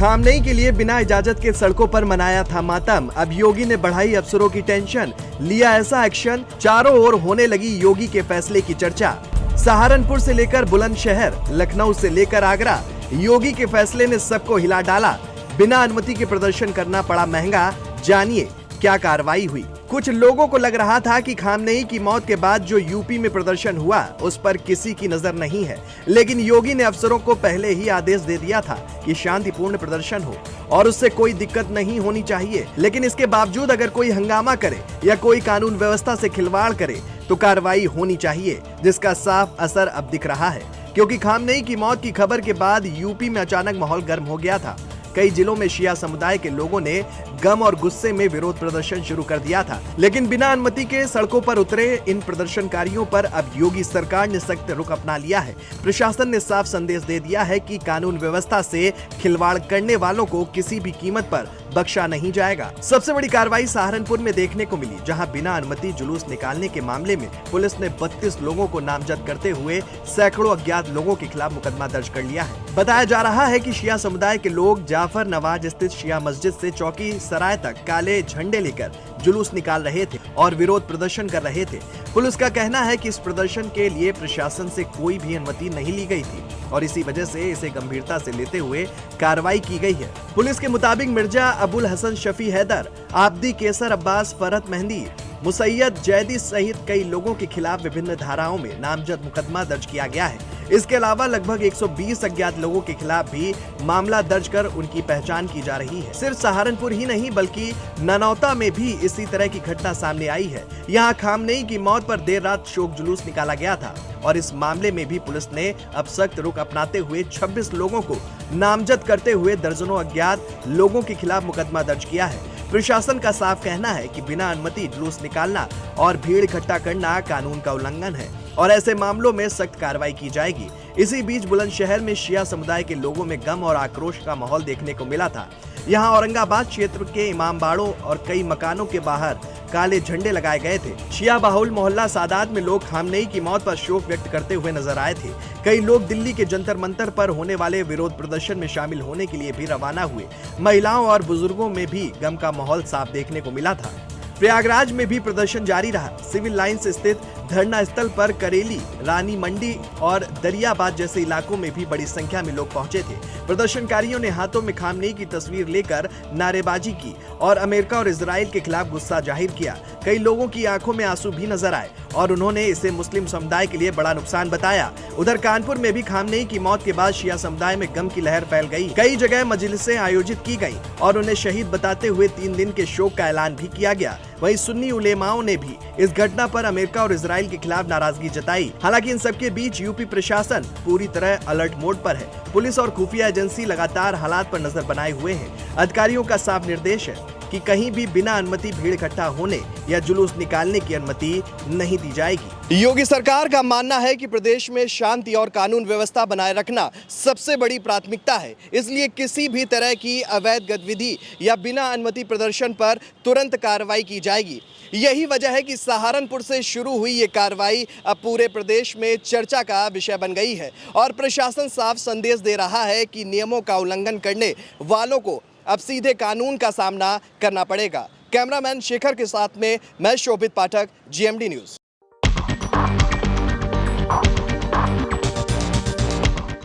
Khamenei के लिए बिना इजाजत के सड़कों पर मनाया था मातम। अब योगी ने बढ़ाई अफसरों की टेंशन, लिया ऐसा एक्शन, चारों ओर होने लगी योगी के फैसले की चर्चा। सहारनपुर से लेकर बुलंदशहर, लखनऊ से लेकर आगरा, योगी के फैसले ने सबको हिला डाला। बिना अनुमति के प्रदर्शन करना पड़ा महंगा, जानिए क्या कार्रवाई हुई। कुछ लोगों को लग रहा था कि खामनेई की मौत के बाद जो यूपी में प्रदर्शन हुआ उस पर किसी की नजर नहीं है, लेकिन योगी ने अफसरों को पहले ही आदेश दे दिया था कि शांतिपूर्ण प्रदर्शन हो और उससे कोई दिक्कत नहीं होनी चाहिए। लेकिन इसके बावजूद अगर कोई हंगामा करे या कोई कानून व्यवस्था से खिलवाड़ करे तो कार्रवाई होनी चाहिए, जिसका साफ असर अब दिख रहा है। क्योंकि खामनेई की मौत की खबर के बाद यूपी में अचानक माहौल गर्म हो गया था। कई जिलों में शिया समुदाय के लोगों ने गम और गुस्से में विरोध प्रदर्शन शुरू कर दिया था, लेकिन बिना अनुमति के सड़कों पर उतरे इन प्रदर्शनकारियों पर अब योगी सरकार ने सख्त रुख अपना लिया है। प्रशासन ने साफ संदेश दे दिया है कि कानून व्यवस्था से खिलवाड़ करने वालों को किसी भी कीमत पर बख्शा नहीं जाएगा। सबसे बड़ी कार्रवाई सहारनपुर में देखने को मिली, जहां बिना अनुमति जुलूस निकालने के मामले में पुलिस ने 32 लोगों को नामजद करते हुए सैकड़ों अज्ञात लोगों के खिलाफ मुकदमा दर्ज कर लिया है। बताया जा रहा है कि शिया समुदाय के लोग जाफर नवाज स्थित शिया मस्जिद से चौकी सराय तक काले झंडे लेकर जुलूस निकाल रहे थे और विरोध प्रदर्शन कर रहे थे। पुलिस का कहना है कि इस प्रदर्शन के लिए प्रशासन से कोई भी अनुमति नहीं ली गई थी और इसी वजह से इसे गंभीरता से लेते हुए कार्रवाई की गई है। पुलिस के मुताबिक मिर्जा अबुल हसन शफी हैदर, आब्दी केसर अब्बास, फरहत मेहंदी, मुसैयद जैदी सहित कई लोगों के खिलाफ विभिन्न धाराओं में नामजद मुकदमा दर्ज किया गया है। इसके अलावा लगभग 120 अज्ञात लोगों के खिलाफ भी मामला दर्ज कर उनकी पहचान की जा रही है। सिर्फ सहारनपुर ही नहीं बल्कि ननौता में भी इसी तरह की घटना सामने आई है। यहाँ खामनेई की मौत पर देर रात शोक जुलूस निकाला गया था और इस मामले में भी पुलिस ने अब सख्त रुख अपनाते हुए 26 लोगों को नामजद करते हुए दर्जनों अज्ञात लोगों के खिलाफ मुकदमा दर्ज किया है। प्रशासन का साफ कहना है कि बिना अनुमति जुलूस निकालना और भीड़ इकट्ठा करना कानून का उल्लंघन है और ऐसे मामलों में सख्त कार्रवाई की जाएगी। इसी बीच बुलंदशहर में शिया समुदाय के लोगों में गम और आक्रोश का माहौल देखने को मिला था। यहाँ औरंगाबाद क्षेत्र के इमामबाड़ों और कई मकानों के बाहर काले झंडे लगाए गए थे। शिया बाहुल मोहल्ला सादात में लोग खामनेई की मौत पर शोक व्यक्त करते हुए नजर आए थे। कई लोग दिल्ली के जंतर मंतर पर होने वाले विरोध प्रदर्शन में शामिल होने के लिए भी रवाना हुए। महिलाओं और बुजुर्गों में भी गम का माहौल साफ देखने को मिला था। प्रयागराज में भी प्रदर्शन जारी रहा। सिविल लाइंस स्थित धरना स्थल पर करेली, रानी मंडी और दरियाबाद जैसे इलाकों में भी बड़ी संख्या में लोग पहुंचे थे। प्रदर्शनकारियों ने हाथों में खामनेई की तस्वीर लेकर नारेबाजी की और अमेरिका और इजराइल के खिलाफ गुस्सा जाहिर किया। कई लोगों की आंखों में आंसू भी नजर आए और उन्होंने इसे मुस्लिम समुदाय के लिए बड़ा नुकसान बताया। उधर कानपुर में भी खामनेई की मौत के बाद शिया समुदाय में गम की लहर फैल गई। कई जगह मजलिसें आयोजित की गयी और उन्हें शहीद बताते हुए 3 दिन के शोक का ऐलान भी किया गया। वहीं सुन्नी उलेमाओं ने भी इस घटना पर अमेरिका और इजराइल के खिलाफ नाराजगी जताई। हालांकि इन सबके बीच यूपी प्रशासन पूरी तरह अलर्ट मोड पर है। पुलिस और खुफिया एजेंसी लगातार हालात पर नजर बनाए हुए हैं। अधिकारियों का साफ निर्देश है कि कहीं भी बिना अनुमति भीड़ इकट्ठा होने या जुलूस निकालने की अनुमति नहीं दी जाएगी। योगी सरकार का मानना है कि प्रदेश में शांति और कानून व्यवस्था बनाए रखना सबसे बड़ी प्राथमिकता है, इसलिए किसी भी तरह की अवैध गतिविधि या बिना अनुमति प्रदर्शन पर तुरंत कार्रवाई की जाएगी। यही वजह है कि सहारनपुर से शुरू हुई ये कार्रवाई अब पूरे प्रदेश में चर्चा का विषय बन गई है और प्रशासन साफ संदेश दे रहा है कि नियमों का उल्लंघन करने वालों को अब सीधे कानून का सामना करना पड़ेगा। कैमरामैन शेखर के साथ में मैं शोभित पाठक, GMD न्यूज़।